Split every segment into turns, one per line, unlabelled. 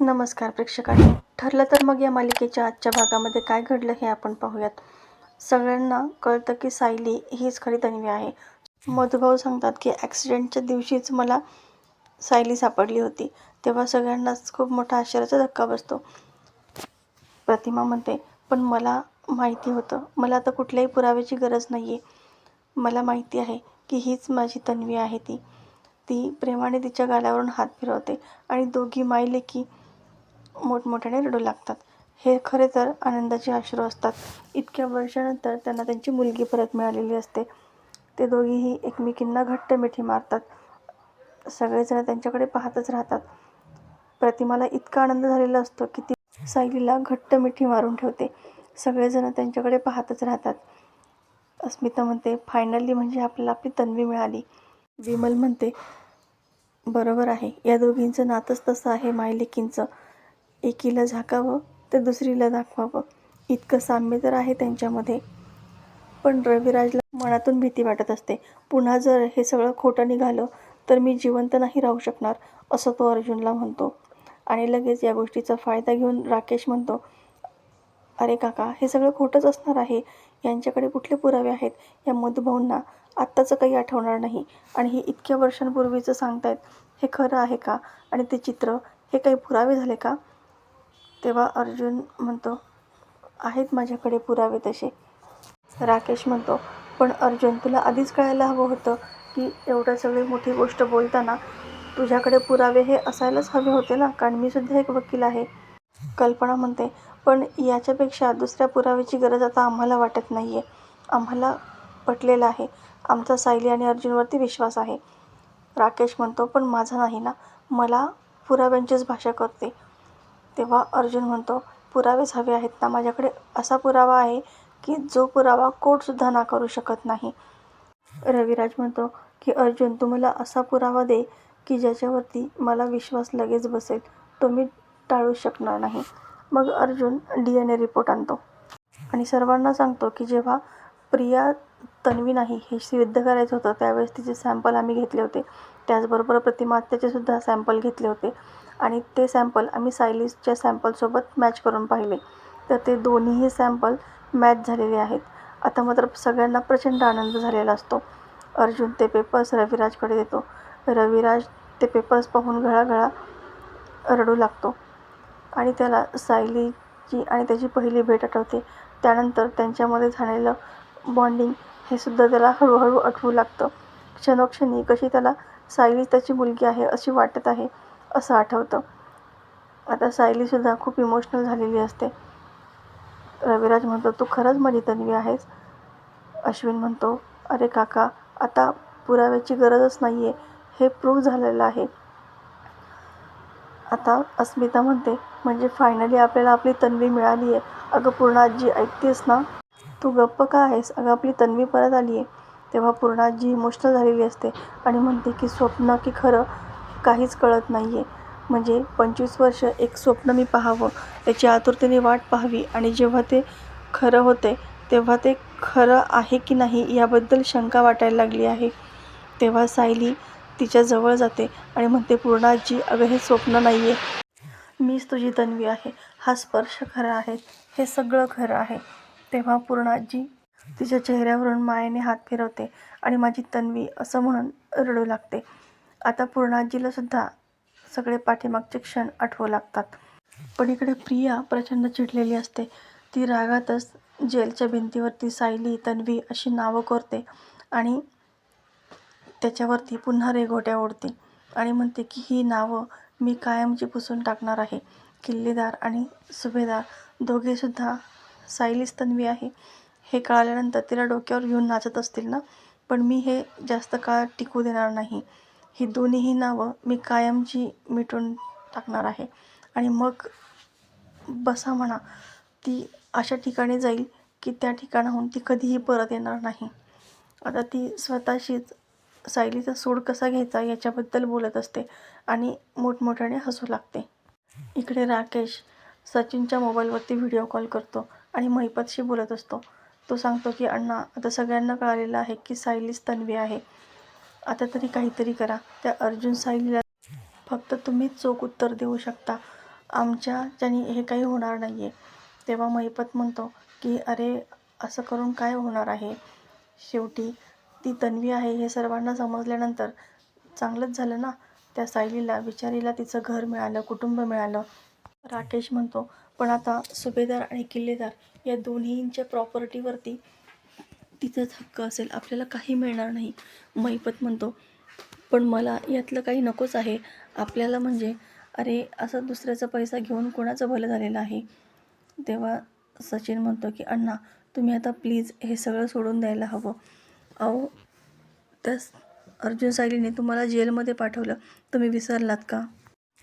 नमस्कार प्रेक्षकांनो. ठरलं तर मग या मालिकेच्या आजच्या भागामध्ये काय घडलं हे आपण पाहूयात. सगळ्यांना कळतं की सायली हीच खरी तन्वी आहे. मधुभाऊ सांगतात की ॲक्सिडेंटच्या दिवशीच मला सायली सापडली होती. तेव्हा सगळ्यांनाच खूप मोठा आश्चर्याचा धक्का बसतो. प्रतिमा म्हणते, पण मला माहिती होतं, मला आता कुठल्याही पुराव्याची गरज नाही आहे. मला माहिती आहे की हीच माझी तन्वी आहे. ती प्रेमाने तिच्या गालावरून हात फिरवते आणि दोघी मायलेकी मोठमोठ्याने रडू लागतात. हे खरे तर आनंदाचे अश्रू असतात. इतक्या वर्षानंतर त्यांना त्यांची मुलगी परत मिळालेली असते. ते दोघीही एकमेकींना घट्ट मिठी मारतात. सगळेजण त्यांच्याकडे पाहतच राहतात. प्रतिमाला इतका आनंद झालेला असतो की ती सायलीला घट्ट मिठी मारून ठेवते. सगळेजण त्यांच्याकडे पाहतच राहतात. अस्मिता म्हणते, फायनली म्हणजे आपल्याला आपली तन्वी मिळाली. विमल म्हणते, बरोबर आहे, या दोघींचं नातंच तसं आहे मायलेकींचं. एकीला झाकावं तर दुसरीला दाखवावं, इतकं साम्य तर आहे त्यांच्यामध्ये. पण रविराजला मनातून भीती वाटत असते. पुन्हा जर हे सगळं खोटं निघालं तर मी जिवंत नाही राहू शकणार, असं तो अर्जुनला म्हणतो. आणि लगेच या गोष्टीचा फायदा घेऊन राकेश म्हणतो, अरे काका, हे सगळं खोटंच असणार आहे. यांच्याकडे कुठले पुरावे आहेत? या मधुभाऊंना आत्ताचं काही आठवणार नाही. आणि हे इतक्या वर्षांपूर्वीचं सांगतायत, हे खरं आहे का? आणि ते चित्र, हे काही पुरावे झाले का? तेव्हा अर्जुन म्हणतो, आहेत माझ्याकडे पुरावे तसे. राकेश म्हणतो, पण अर्जुन, तुला आधीच कळायला हवं होतं की एवढं सगळी मोठी गोष्ट बोलताना तुझ्याकडे पुरावे हे असायलाच हवे होते ना, कारण मी सुद्धा एक वकील आहे. कल्पना म्हणते, पण याच्यापेक्षा दुसऱ्या पुराव्याची गरज आता आम्हाला वाटत नाही आहे. आम्हाला पटलेलं आहे. आमचा सायली आणि अर्जुनवरती विश्वास आहे. राकेश म्हणतो, पण माझा नाही ना, मला पुराव्यांचीच भाषा करते. तेव्हा अर्जुन म्हणतो, पुरावेच हवे आहेत ना. माझ्याकडे असा पुरावा आहे की जो पुरावा कोर्टसुद्धा नाकारू शकत नाही. रविराज म्हणतो की अर्जुन, तू मला असा पुरावा दे की ज्याच्यावरती मला विश्वास लगेच बसेल. तो मी टाळू शकणार नाही. मग अर्जुन DNA रिपोर्ट आणतो आणि सर्वांना सांगतो की जेव्हा प्रिया तन्वी नाही हे सिद्ध करायचं होतं त्यावेळेस तिचे सॅम्पल आम्ही घेतले होते. त्याचबरोबर प्रतिमा आत्याचेसुद्धा सॅम्पल घेतले होते आणि ते सॅम्पल आम्ही सायलीच्या सॅम्पलसोबत मॅच करून पाहिले. तर ते दोन्हीही सॅम्पल मॅच झालेले आहेत. आता मात्र सगळ्यांना प्रचंड आनंद झालेला असतो. अर्जुन ते पेपर्स रविराजकडे देतो. रविराज ते पेपर्स पाहून घळाघळा रडू लागतो आणि त्याला सायलीची आणि त्याची पहिली भेट आठवते. त्यानंतर त्यांच्यामध्ये झालेलं बॉन्डिंग हे सुद्धा त्याला हळूहळू आठवू लागतं. क्षणोक्षणी कशी त्याला सायली त्याची मुलगी आहे अशी वाटत आहे असं आठवतं. आता सायलीसुद्धा खूप इमोशनल झालेली असते. रविराज म्हणतो, तू खरंच माझी तन्वी आहेस? अश्विन म्हणतो, अरे काका, आता पुराव्याची गरजच नाही आहे, हे प्रूव्ह झालेलं आहे. आता अस्मिता म्हणते, म्हणजे फायनली आपल्याला आपली तन्वी मिळाली आहे. अगं पूर्णाजी, ऐकतेस ना? तू गप्प का आहेस? अगं आपली तन्वी परत आली आहे. तेव्हा पूर्णाजी इमोशनल झालेली असते आणि म्हणते की स्वप्न की खरं काहीच कळत नाही आहे. म्हणजे 25 वर्ष एक स्वप्न मी पाहावं, त्याची आतुरतेने वाट पाहावी आणि जेव्हा ते खरं होते तेव्हा ते खरं आहे की नाही याबद्दल शंका वाटायला लागली आहे. तेव्हा सायली तिच्या जवळ जाते आणि म्हणते, पूर्णाजी, अगं हे स्वप्न नाही आहे. मीच तुझी तन्वी आहे. हा स्पर्श खरा आहे. हे सगळं खरं आहे. तेव्हा पूर्णाजी तिच्या चेहऱ्यावरून मायेने हात फिरवते आणि माझी तन्वी असं म्हणून रडू लागते. आता पूर्णाजीला सुद्धा सगळे पाठीमागचे क्षण आठवू लागतात. पण इकडे प्रिया प्रचंड चिडलेली असते. ती रागातच जेलच्या भिंतीवरती सायली, तन्वी अशी नावं कोरते आणि त्याच्यावरती पुन्हा रेघोट्या ओढते आणि म्हणते की ही नावं मी कायमची पुसून टाकणार आहे. किल्लेदार आणि सुभेदार दोघेसुद्धा सायलीच तन्वी आहे हे कळाल्यानंतर तिला डोक्यावर घेऊन नाचत असतील ना, पण मी हे जास्त काळ टिकू देणार नाही. ही दोन्हीही नावं मी कायमची मिटून टाकणार आहे आणि मग बसा म्हणा, ती अशा ठिकाणी जाईल की त्या ठिकाणाहून ती कधीही परत येणार नाही. आता ती स्वतःशीच सायलीचा सूड कसा घ्यायचा याच्याबद्दल बोलत असते आणि मोठमोठ्याने हसू लागते. इकडे राकेश सचिनच्या मोबाईलवरती व्हिडिओ कॉल करतो आणि महिपतशी बोलत असतो. तो सांगतो की अण्णा, आता सगळ्यांना कळालेलं आहे की सायलीच तन्वी आहे. आता तरी काहीतरी करा. त्या अर्जुन सायलीला फक्त तुम्हीच चोख उत्तर देऊ शकता. आमच्याच्यानी हे काही होणार नाही आहे. तेव्हा महिपत म्हणतो की अरे असं करून काय होणार आहे, शेवटी ती तन्वी आहे हे सर्वांना समजल्यानंतर चांगलंच झालं ना. त्या सायलीला बिचारीला तिचं घर मिळालं, कुटुंब मिळालं. राकेश म्हणतो पण आता सुभेदार आणि किल्लेदार या दोन्हींच्या प्रॉपर्टीवरती तिचाच हक्क असेल, आपल्याला काही मिळणार नाही. महिपत म्हणतो पण मला यातलं काही नकोच आहे. आपल्याला म्हणजे अरे असं दुसऱ्याचा पैसा घेऊन कोणाचं भलं झालेलं आहे. तेव्हा सचिन म्हणतो की अण्णा तुम्ही आता प्लीज हे सगळं सोडून द्यायला हवं. अहो त्या अर्जुन सायलीने तुम्हाला जेलमध्ये पाठवलं, तुम्ही विसरलात का?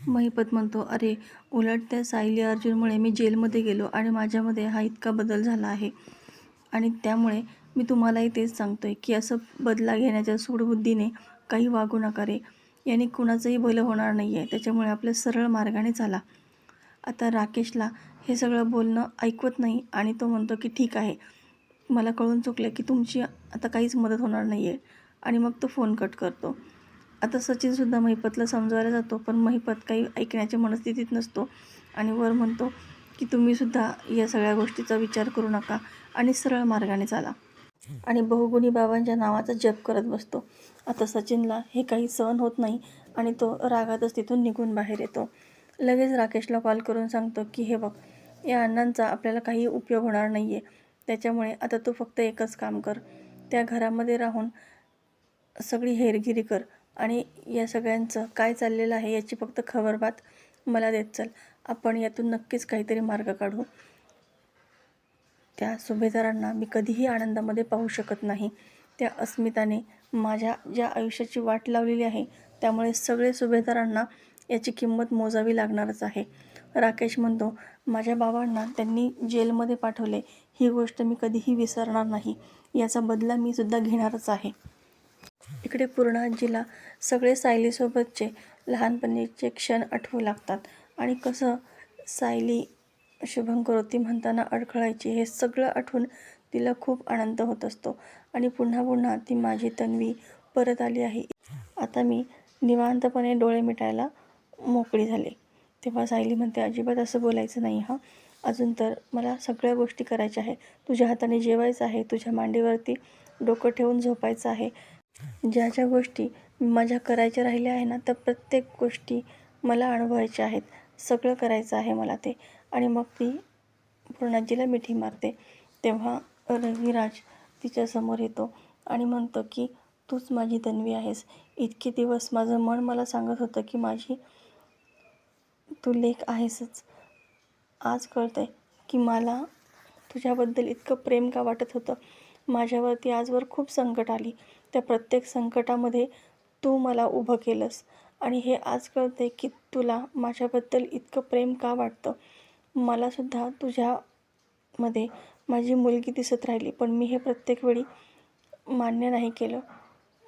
महिपत म्हणतो अरे उलट त्या सायली अर्जुनमुळे मी जेलमध्ये गेलो आणि माझ्यामध्ये हा इतका बदल झाला आहे. आणि त्यामुळे मी तुम्हालाही तेच सांगतोय की असं बदला घेण्याच्या सूडबुद्धीने काही वागू नका रे. याने कुणाचंही भलं होणार नाही आहे. त्याच्यामुळे आपल्या सरळ मार्गाने चाला. आता राकेशला हे सगळं बोलणं ऐकवत नाही आणि तो म्हणतो की ठीक आहे, मला कळून चुकलं की तुमची आता काहीच मदत होणार नाही आहे. आणि मग तो फोन कट करतो. आता सचिनसुद्धा महिपतला समजवायला जातो पण महिपत काही ऐकण्याच्या मनस्थितीत नसतो आणि वर म्हणतो की तुम्हीसुद्धा या सगळ्या गोष्टीचा विचार करू नका आणि सरळ मार्गाने चाला. आणि बहुगुणी बाबांच्या नावाचा जप करत बसतो. आता सचिनला हे काही सहन होत नाही आणि तो रागातच तिथून निघून बाहेर येतो. लगेच राकेशला कॉल करून सांगतो की हे बघ, या अण्णांचा आपल्याला काही उपयोग होणार नाही आहे. त्याच्यामुळे आता तू फक्त एकच काम कर, त्या घरामध्ये राहून सगळी हेरगिरी कर आणि या सगळ्यांचं काय चाललेलं आहे याची फक्त खबरबात मला देत चल. आपण यातून नक्कीच काहीतरी मार्ग काढू. त्या सुभेदारांना मी कधीही आनंदामध्ये पाहू शकत नाही. त्या अस्मिताने माझ्या ज्या आयुष्याची वाट लावलेली आहे, त्यामुळे सगळे सुभेदारांना याची किंमत मोजावी लागणारच आहे. राकेश म्हणतो माझ्या बाबांना त्यांनी जेलमध्ये पाठवले, ही गोष्ट मी कधीही विसरणार नाही. याचा बदला मी सुद्धा घेणारच आहे. इकडे पूर्णा आजीला सगळे सायलीसोबतचे लहानपणीचे क्षण आठवू लागतात आणि कसं सायली शुभंकरोती म्हणताना अडखळायची हे सगळं आठवून तिला खूप आनंद होत असतो. आणि पुन्हा पुन्हा ती माझी तन्वी परत आली आहे, आता मी निवांतपणे डोळे मिटायला मोकळी झाले. तेव्हा सायली म्हणते अजिबात असं बोलायचं नाही हां, अजून तर मला सगळ्या गोष्टी करायच्या आहे. तुझ्या हाताने जेवायचं आहे, तुझ्या मांडीवरती डोकं ठेवून झोपायचं आहे. ज्या ज्या गोष्टी माझ्या करायच्या राहिल्या आहे ना, त्या प्रत्येक गोष्टी मला अनुभवायच्या आहेत. सगळं करायचं आहे मला ते. आणि मग ती पूर्णाजीला मिठी मारते. तेव्हा रविराज तिच्यासमोर येतो आणि म्हणतो की तूच माझी तन्वी आहेस. इतके दिवस माझं मन मला सांगत होतं की माझी तू लेक आहेसच. आज कळतंय की मला तुझ्याबद्दल इतकं प्रेम का वाटत होतं. माझ्यावरती आजवर खूप संकट आली, त्या प्रत्येक संकटामध्ये तू मला उभं केलंस आणि हे आज कळते की तुला माझ्याबद्दल इतकं प्रेम का वाटतं. मलासुद्धा तुझ्यामध्ये माझी मुलगी दिसत राहिली, पण मी हे प्रत्येक वेळी मान्य नाही केलं.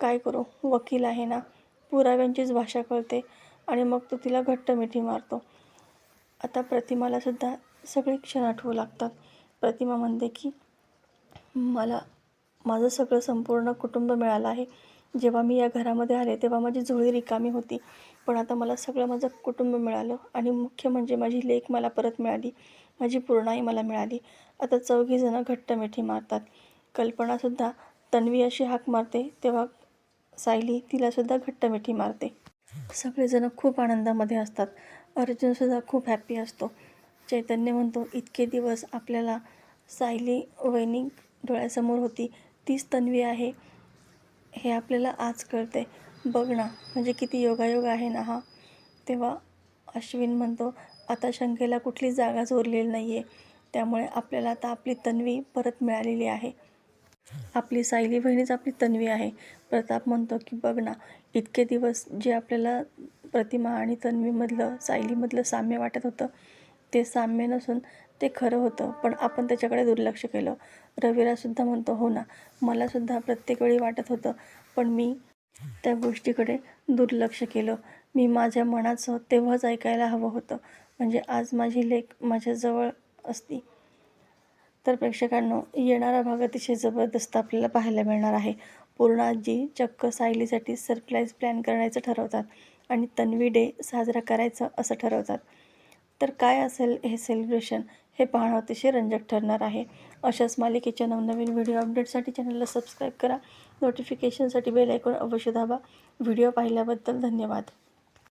काय करू, वकील आहे ना, पुराव्यांचीच भाषा कळते. आणि मग तो तिला घट्ट मिठी मारतो. आता प्रतिमालासुद्धा सगळे क्षण आठवू लागतात. प्रतिमा म्हणते की मला माझं सगळं संपूर्ण कुटुंब मिळालं आहे. जेव्हा मी या घरामध्ये आले तेव्हा माझी झोळी रिकामी होती, पण आता मला सगळं माझं कुटुंब मिळालं आणि मुख्य म्हणजे माझी लेक मला परत मिळाली, माझी पूर्णाई मला मिळाली. आता चौघीजणं घट्ट मिठी मारतात. कल्पनासुद्धा तन्वी अशी हाक मारते तेव्हा सायली तिलासुद्धा घट्ट मिठी मारते. सगळेजण खूप आनंदामध्ये असतात. अर्जुनसुद्धा खूप हॅप्पी असतो. चैतन्य म्हणतो इतके दिवस आपल्याला सायली वहिनी डोळ्यासमोर होती, तीच तन्वी आहे हे आपल्याला आज कळते. बघ ना, म्हणजे किती योगायोग आहे ना हा. तेव्हा अश्विन म्हणतो आता शंकेला कुठलीच जागाच उरलेली नाही आहे, त्यामुळे आपल्याला आता आपली तन्वी परत मिळालेली आहे. आपली सायली बहिणीच आपली तन्वी आहे. प्रताप म्हणतो की बघ ना, इतके दिवस जे आपल्याला प्रतिमा आणि तन्वीमधलं सायलीमधलं साम्य वाटत होतं, ते साम्य नसून ते खरं होतं, पण आपण त्याच्याकडे दुर्लक्ष केलं. रविराजसुद्धा म्हणतो हो ना, मलासुद्धा प्रत्येक वेळी वाटत होतं, पण मी त्या गोष्टीकडे दुर्लक्ष केलं. मी माझ्या मनाचं तेव्हाच ऐकायला हवं होतं, म्हणजे आज माझी लेक माझ्याजवळ असती. तर प्रेक्षकांनो, येणारा भाग अतिशय जबरदस्त आपल्याला पाहायला मिळणार आहे. पूर्णा आजी चक्क सायलीसाठी सरप्राईज प्लॅन करायचं ठरवतात आणि तन्वी डे साजरा करायचं असं ठरवतात. तर काय असेल हे सेलिब्रेशन हे पाहणं अतिशय रंजक ठरणार आहे. अशाच मालिकेच्या नवनवीन व्हिडिओ अपडेटसाठी चॅनलला सबस्क्राईब करा. नोटिफिकेशनसाठी बेल आयकॉन अवश्य दाबा. व्हिडिओ पाहिल्याबद्दल धन्यवाद.